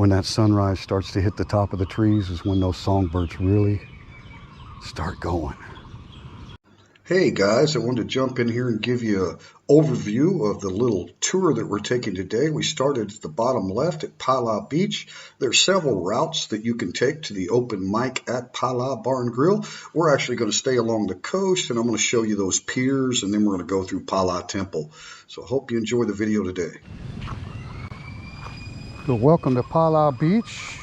when that sunrise starts to hit the top of the trees is when those songbirds really start going. Hey guys, I wanted to jump in here and give you an overview of the little tour that we're taking today. We started at the bottom left at Phala Beach. There are several routes that you can take to the open mic at Phala Bar and Grill. We're actually going to stay along the coast, and I'm going to show you those piers, and then we're going to go through Phala Temple. So I hope you enjoy the video today. So welcome to Phala Beach.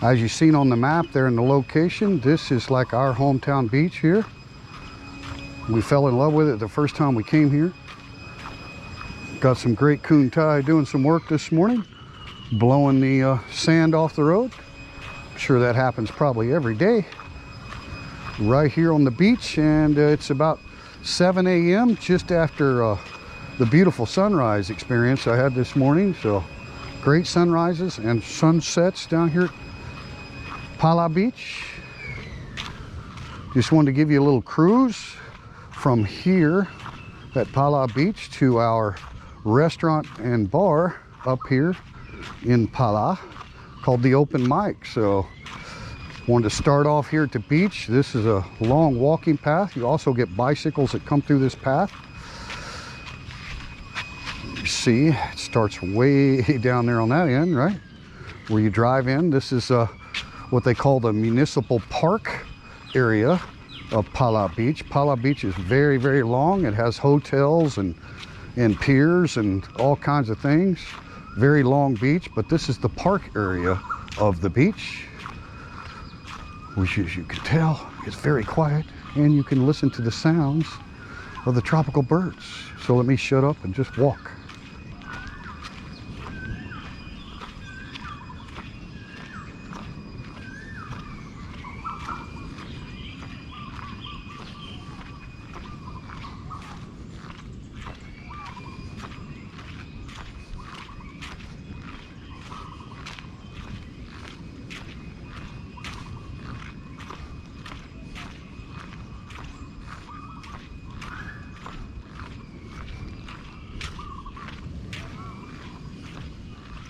As you've seen on the map there in the location, this is like our hometown beach here. We fell in love with it the first time we came here. Got some great coon Thai doing some work this morning, blowing the sand off the road. I'm sure that happens probably every day. Right here on the beach, and it's about 7 a.m. just after the beautiful sunrise experience I had this morning. So great sunrises and sunsets down here at Phala Beach. Just wanted to give you a little cruise from here at Phala Beach to our restaurant and bar up here in Phala called the Open Mic. So wanted to start off here at the beach. This is a long walking path. You also get bicycles that come through this path. You see, it starts way down there on that end, right? Where you drive in. This is what they call the municipal park area of Phala Beach. Phala Beach is very, very long. It has hotels and piers and all kinds of things. Very long beach, but this is the park area of the beach, which, as you can tell, is very quiet, and you can listen to the sounds of the tropical birds. So let me shut up and just walk.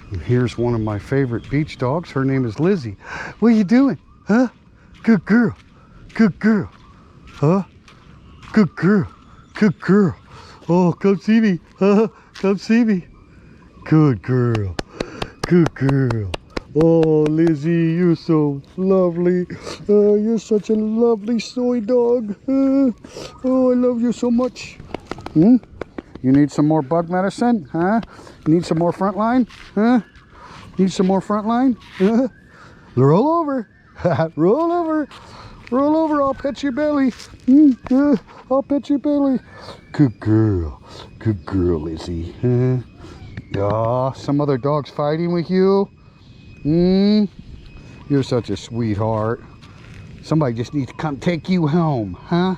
And here's one of my favorite beach dogs. Her name is Lizzy. What are you doing? Huh? Good girl. Good girl. Huh? Good girl. Good girl. Oh, come see me. Huh? Come see me. Good girl. Good girl. Oh, Lizzy, you're so lovely. You're such a lovely soy dog. Oh, I love you so much. Hmm? You need some more bug medicine, huh? You need some more frontline, huh? Need some more frontline? Roll over, roll over, roll over. I'll pet your belly. I'll pet your belly. Good girl, Lizzy. Oh, some other dogs fighting with you? You're such a sweetheart. Somebody just needs to come take you home, huh?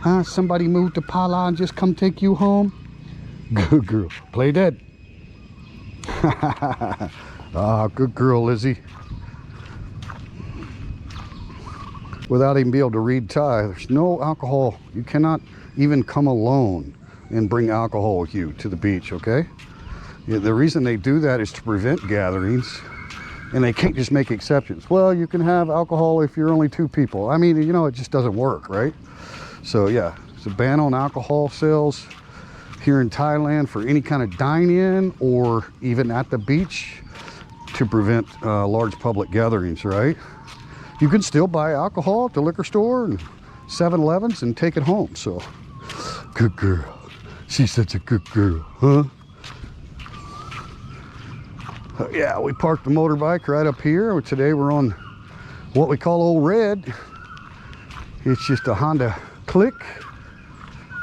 Huh? Somebody moved to Phala and just come take you home? Good girl. Play dead. Ah, good girl, Lizzy. Without even being able to read Thai, there's no alcohol. You cannot even come alone and bring alcohol with you to the beach, okay? Yeah, the reason they do that is to prevent gatherings, and they can't just make exceptions. Well, you can have alcohol if you're only 2 people. I mean, you know, it just doesn't work, right? So yeah, it's a ban on alcohol sales here in Thailand for any kind of dine-in or even at the beach to prevent large public gatherings, right? You can still buy alcohol at the liquor store and 7-Elevens and take it home. So, good girl. She's such a good girl, huh? Yeah, we parked the motorbike right up here. Today we're on what we call Old Red. It's just a Honda Click.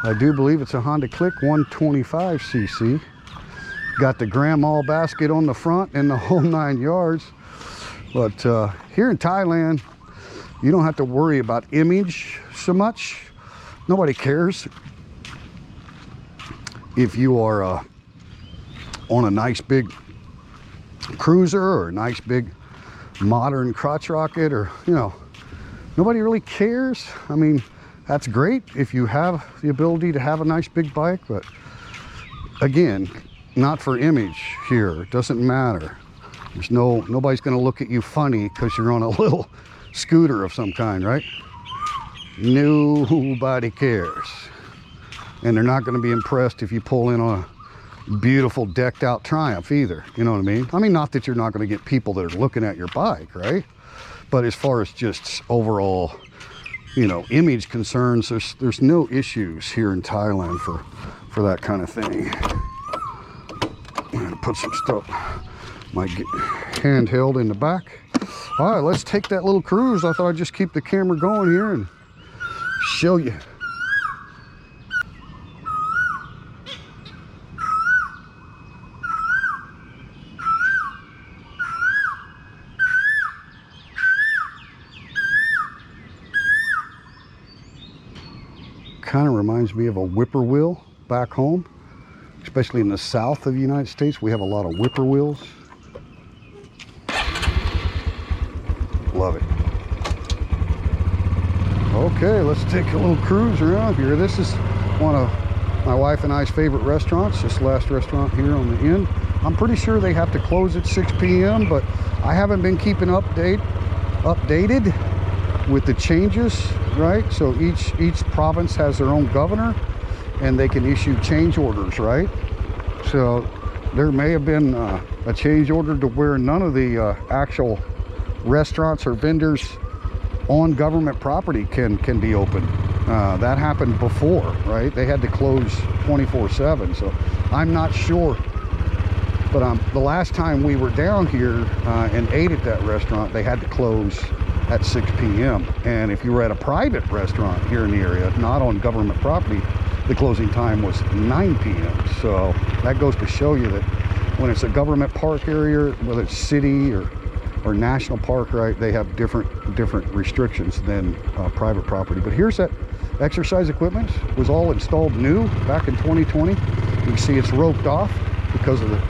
I do believe it's a Honda Click 125cc. Got the grandma basket on the front and the whole 9 yards. But here in Thailand, you don't have to worry about image so much. Nobody cares if you are on a nice big cruiser or a nice big modern crotch rocket, or, you know, nobody really cares. I mean, That's great if you have the ability to have a nice big bike, but again, not for image here. It doesn't matter. There's nobody's going to look at you funny because you're on a little scooter of some kind, right? Nobody cares. And they're not going to be impressed if you pull in on a beautiful decked out Triumph either. You know what I mean? I mean, not that you're not going to get people that are looking at your bike, right? But as far as just overall, you know, image concerns, there's no issues here in Thailand for that kind of thing. I'm gonna put some stuff, my handheld in the back. All right, let's take that little cruise. I thought I'd just keep the camera going here and show you. Kind of reminds me of a whippoorwill back home, especially in the south of the United States. We have a lot of whippoorwills. Love it. Okay, let's take a little cruise around here. This is one of my wife and I's favorite restaurants, this last restaurant here on the end. I'm pretty sure they have to close at 6 p.m., but I haven't been keeping updated with the changes, right? So each province has their own governor and they can issue change orders, right? So there may have been a change order to where none of the actual restaurants or vendors on government property can be open. That happened before, right? They had to close 24/7. So I'm not sure, but the last time we were down here and ate at that restaurant, they had to close at 6 p.m. And if you were at a private restaurant here in the area, not on government property, the closing time was 9 p.m. So that goes to show you that when it's a government park area, whether it's city or national park, right, they have different restrictions than private property. But here's that exercise equipment. It was all installed new back in 2020. You can see it's roped off because of the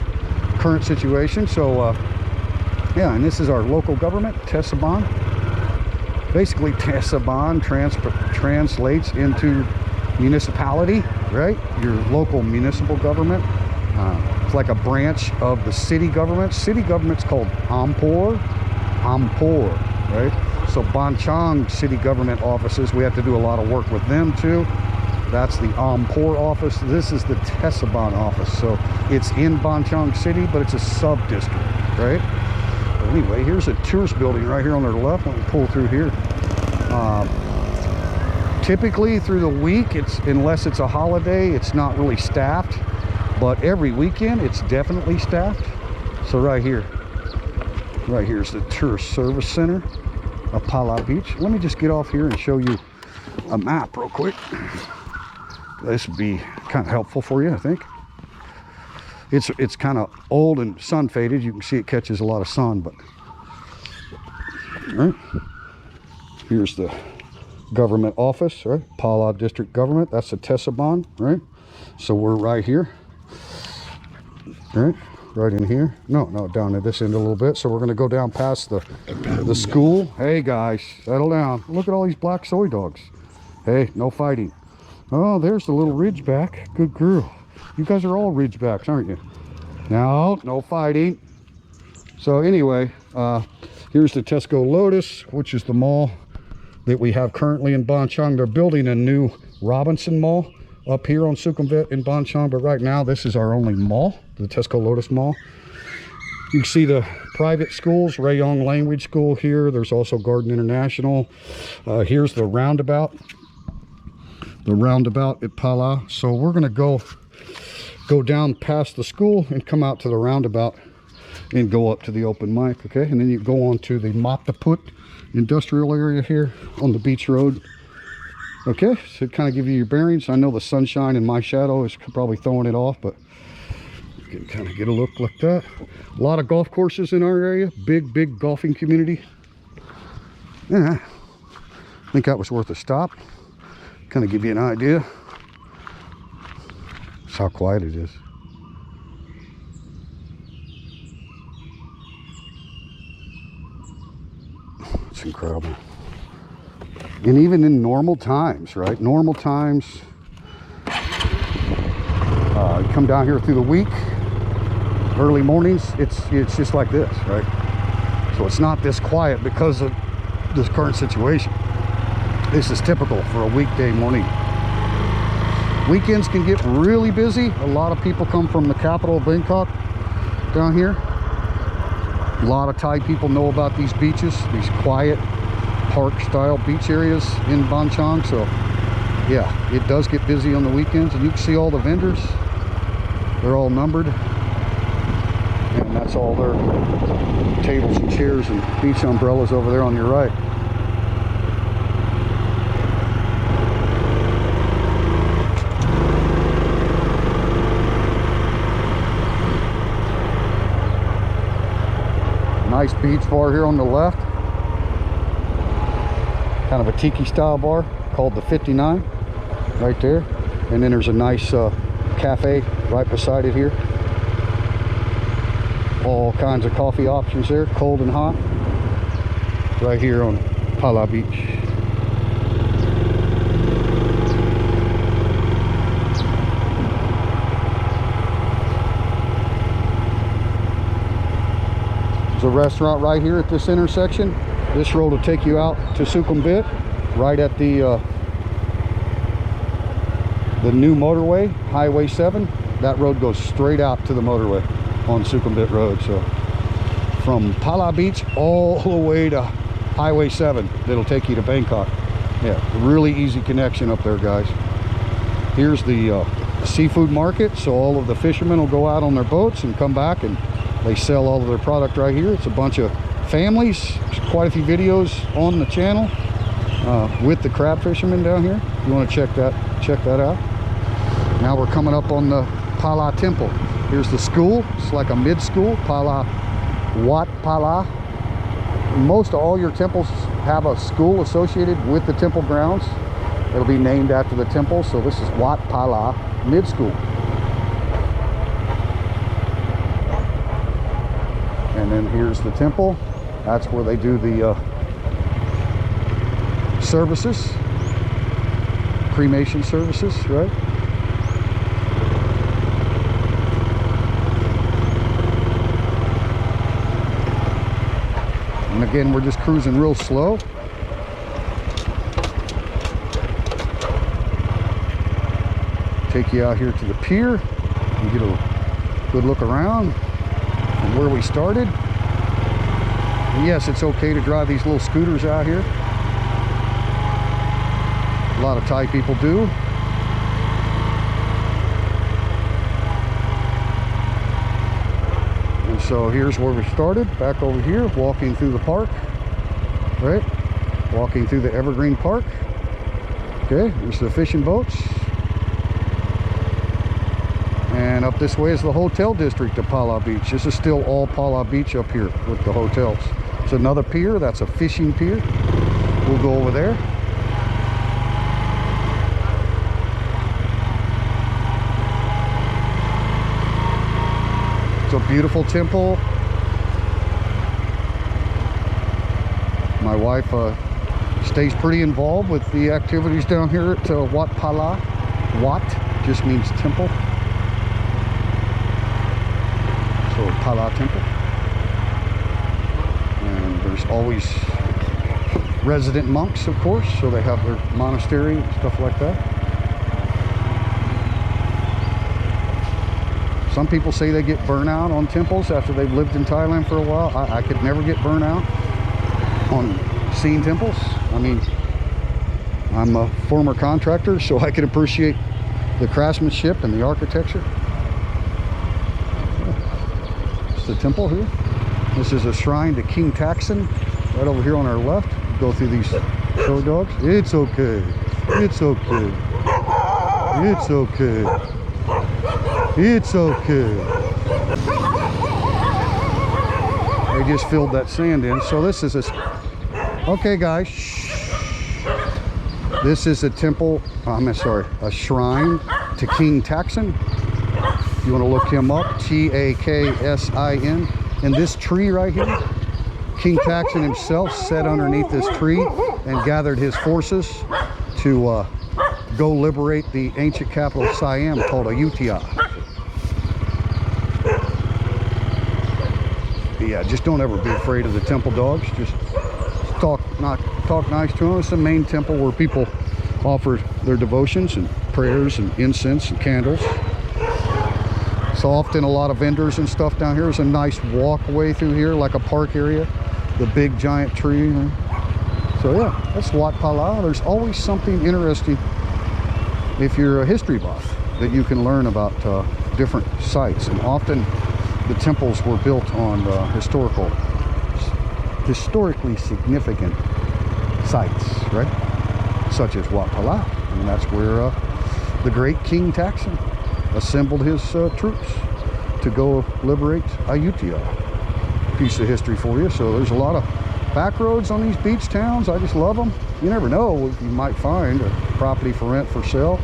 current situation. So yeah, and this is our local government, Phala Ban. Basically, Phala Ban translates into municipality, right? Your local municipal government. It's like a branch of the city government. City government's called Ampor, right? So Ban Chang city government offices, we have to do a lot of work with them too. That's the Ampor office. This is the Phala Ban office. So it's in Ban Chang city, but it's a sub-district, right? Anyway, here's a tourist building right here on the left. Let me pull through here. Typically through the week, unless it's a holiday, it's not really staffed. But every weekend, it's definitely staffed. So right here is the tourist service center of Phala Beach. Let me just get off here and show you a map real quick. This would be kind of helpful for you, I think. It's kind of old and sun faded. You can see it catches a lot of sun, but right. Here's the government office, right? Phala District Government. That's the Phala Ban, right? So we're right here, right in here. No, down at this end a little bit. So we're going to go down past the school. Hey guys, settle down. Look at all these black soy dogs. Hey, no fighting. Oh, there's the little Ridgeback. Good girl. You guys are all Ridgebacks, aren't you? No fighting. So anyway, here's the Tesco Lotus, which is the mall that we have currently in Ban Chang. They're building a new Robinson Mall up here on Sukhumvit in Ban Chang, but right now this is our only mall, the Tesco Lotus Mall. You can see the private schools, Rayong Language School here. There's also Garden International. Here's the roundabout at Phala. So we're going to go down past the school and come out to the roundabout and go up to the open mic, okay? And then you go on to the Mataput industrial area here on the beach road. Okay, so kind of give you your bearings. I know the sunshine and my shadow is probably throwing it off, but you can kind of get a look like that. A lot of golf courses in our area. Big golfing community. Yeah, I think that was worth a stop. Kind of give you an idea. That's how quiet it is. It's incredible. And even in normal times, right? Normal times, come down here through the week, early mornings, it's just like this, right? So it's not this quiet because of this current situation. This is typical for a weekday morning. Weekends can get really busy. A lot of people come from the capital of Bangkok down here. A lot of Thai people know about these beaches, these quiet park style beach areas in Ban Chang. So yeah, it does get busy on the weekends, and you can see all the vendors. They're all numbered, and that's all their tables and chairs and beach umbrellas over there on your right. Nice beach bar here on the left. Kind of a tiki style bar called the 59 right there. And then there's a nice cafe right beside it here. All kinds of coffee options there, cold and hot. Right here on Phala Beach. There's a restaurant right here at this intersection. This road will take you out to Sukhumvit, right at the new motorway, Highway 7. That road goes straight out to the motorway on Sukhumvit Road. So from Phala Beach all the way to Highway 7, that'll take you to Bangkok. Yeah, really easy connection up there, guys. Here's the seafood market. So all of the fishermen will go out on their boats and come back, and they sell all of their product right here. It's a bunch of families. There's quite a few videos on the channel with the crab fishermen down here. If you want to check that out. Now we're coming up on the Phala Temple. Here's the school. It's like a mid-school, Phala Wat Phala. Most of all your temples have a school associated with the temple grounds. It'll be named after the temple. So this is Wat Phala Mid-School. And then here's the temple. That's where they do the services, cremation services, right? And again, we're just cruising real slow. Take you out here to the pier and get a good look around from where we started. And yes, it's okay to drive these little scooters out here. A lot of Thai people do. And so here's where we started, back over here, walking through the park, right? Walking through the Evergreen Park. Okay, there's the fishing boats. And up this way is the hotel district of Phala Beach. This is still all Phala Beach up here with the hotels. It's another pier, that's a fishing pier. We'll go over there. It's a beautiful temple. My wife stays pretty involved with the activities down here at Wat Phala. Wat just means temple. So Phala Temple. And there's always resident monks, of course, so they have their monastery and stuff like that. Some people say they get burnout on temples after they've lived in Thailand for a while. I could never get burnout on seeing temples. I mean, I'm a former contractor, so I can appreciate the craftsmanship and the architecture. It's the temple here. This is a shrine to King Taksin, right over here on our left. Go through these show dogs. It's okay. It's okay. It's okay. It's okay. They just filled that sand in. So this is a... Okay, guys. Shh. This is a temple, a shrine to King Taksin. You want to look him up, Taksin. And this tree right here King Taxon himself sat underneath this tree and gathered his forces to go liberate the ancient capital of Siam called Ayutthaya. Yeah, just don't ever be afraid of the temple dogs. Just talk nice to them. It's the main temple where people offer their devotions and prayers and incense and candles. So often a lot of vendors and stuff down here. There's a nice walkway through here, like a park area. The big giant tree. So yeah, that's Wat Phala. There's always something interesting if you're a history buff that you can learn about different sites. And often the temples were built on historically significant sites, right? Such as Wat Phala. And that's where the great King Taxon assembled his troops to go liberate Ayutthaya. Piece of history for you. So there's a lot of back roads on these beach towns. I just love them. You never know what you might find. A property for rent, for sale.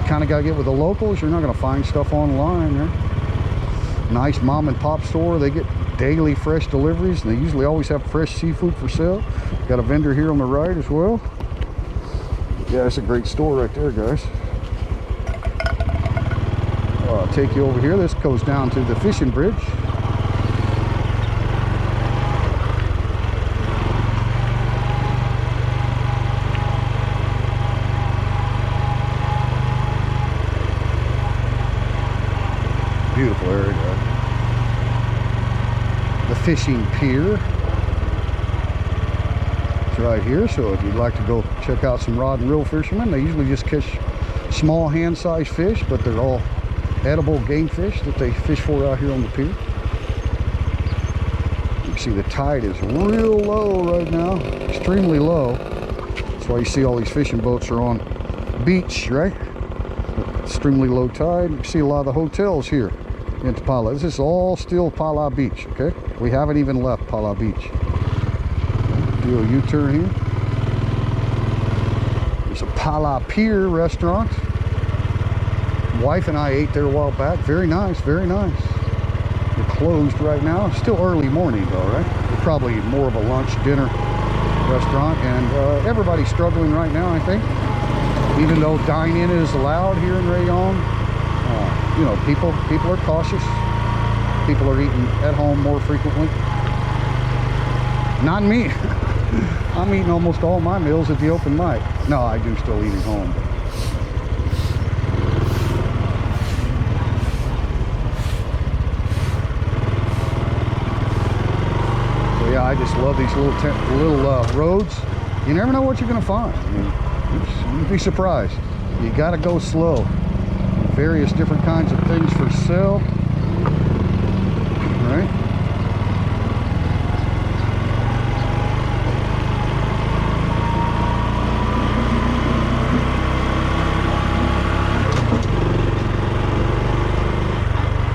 Kind of got to get with the locals. You're not going to find stuff online, right? Nice mom and pop store. They get daily fresh deliveries, and they usually always have fresh seafood for sale. Got a vendor here on the right as well. Yeah, it's a great store right there, guys. I'll take you over here. This goes down to the fishing bridge. Beautiful area. The fishing pier. It's right here. So if you'd like to go check out some rod and reel fishermen, they usually just catch small hand-sized fish, but they're all edible game fish that they fish for out here on the pier. You can see the tide is real low right now, extremely low. That's why you see all these fishing boats are on the beach, right? Extremely low tide. You can see a lot of the hotels here in Phala. This is all still Phala Beach, okay? We haven't even left Phala Beach. Do a U-turn here. There's a Phala Pier restaurant. Wife and I ate there a while back. Very nice, very nice. They're closed right now. It's still early morning though, right? They're probably more of a lunch, dinner restaurant, and everybody's struggling right now, I think. Even though dine-in is allowed here in Rayong, you know, people are cautious. People are eating at home more frequently. Not me. I'm eating almost all my meals at the open mic. No, I do still eat at home. So yeah, I just love these little roads. You never know what you're going to find. I mean, you'd be surprised. You got to go slow. Various different kinds of things for sale. Right?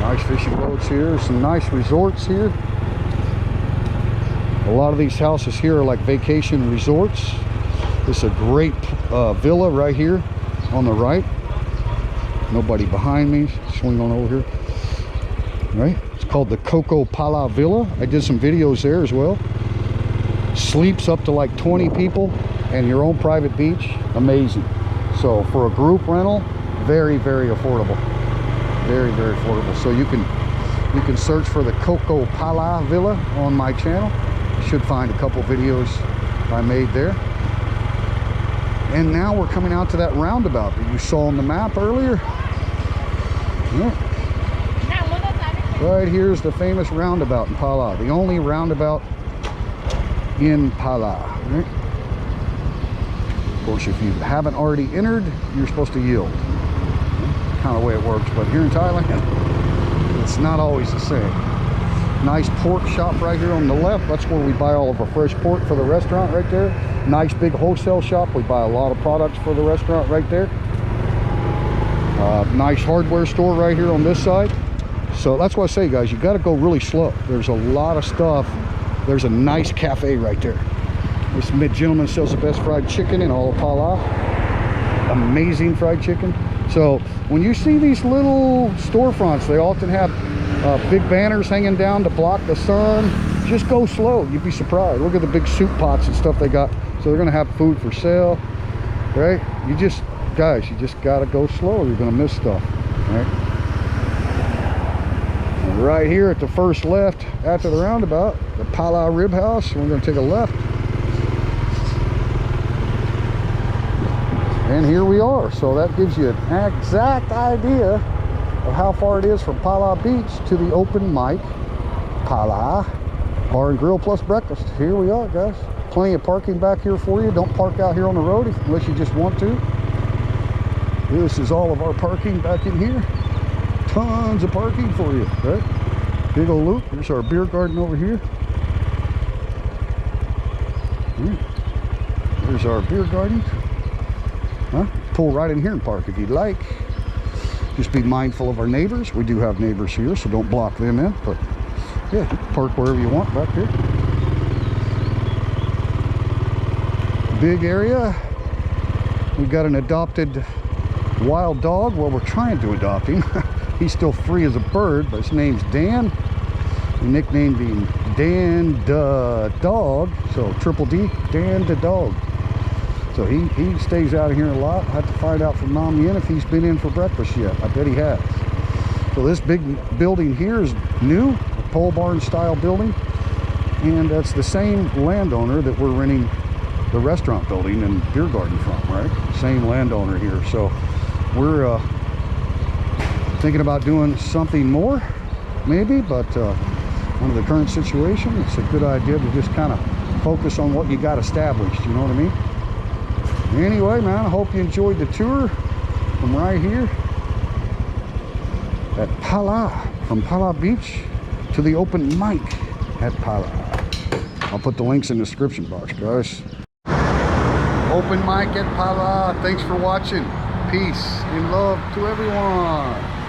Nice fishing boats here. Some nice resorts here. A lot of these houses here are like vacation resorts. This is a great villa right here on the right. Nobody behind me. Swing on over here. Right? It's called the CocoPala Villa. I did some videos there as well. Sleeps up to like 20 people and your own private beach. Amazing. So for a group rental, very, very affordable. Very, very affordable. So you can search for the CocoPala Villa on my channel. You should find a couple videos I made there. And now we're coming out to that roundabout that you saw on the map earlier. Yeah. Right here's the famous roundabout in Phala, the only roundabout in Phala. Right? Of course, if you haven't already entered, you're supposed to yield. Kind of the way it works, but here in Thailand, it's not always the same. Nice pork shop right here on the left. That's where we buy all of our fresh pork for the restaurant right there. Nice big wholesale shop. We buy a lot of products for the restaurant right there. Nice hardware store right here on this side. So that's why I say, guys, you got to go really slow. There's a lot of stuff. There's a nice cafe right there. This gentleman sells the best fried chicken in all of Phala. Amazing fried chicken. So when you see these little storefronts, they often have big banners hanging down to block the sun. just go slow. You'd be surprised. Look at the big soup pots and stuff they got. So they're gonna have food for sale, right? You just, guys, you just gotta go slow. You're gonna miss stuff, right? And right here at the first left after the roundabout, the Phala Rib House. We're gonna take a left. And here we are. So that gives you an exact idea of how far it is from Phala Beach to the Open Mic Phala Bar and Grill plus breakfast. Here we are, guys. Plenty of parking back here for you. Don't park out here on the road unless you just want to. This is all of our parking back in here. Tons of parking for you, right? Big old loop. Here's our beer garden over here. There's our beer garden. Huh? Pull right in here and park if you'd like. Just be mindful of our neighbors. We do have neighbors here, so don't block them in. But yeah, park wherever you want back here. Big area. We've got an adopted wild dog. Well, we're trying to adopt him. He's still free as a bird, but his name's Dan. The nickname being Dan the Dog. So triple D, Dan the Dog. So he stays out of here a lot. I have to find out from Mom Yin if he's been in for breakfast yet. I bet he has. So this big building here is new, a pole barn style building. And that's the same landowner that we're renting the restaurant building and beer garden from, right? Same landowner here. So we're thinking about doing something more, maybe, but under the current situation, it's a good idea to just kind of focus on what you got established, you know what I mean? Anyway, man, I hope you enjoyed the tour from right here at Phala, from Phala Beach to the Open Mic at Phala. I'll put the links in the description box, guys. Open Mic at Phala. Thanks for watching. Peace and love to everyone.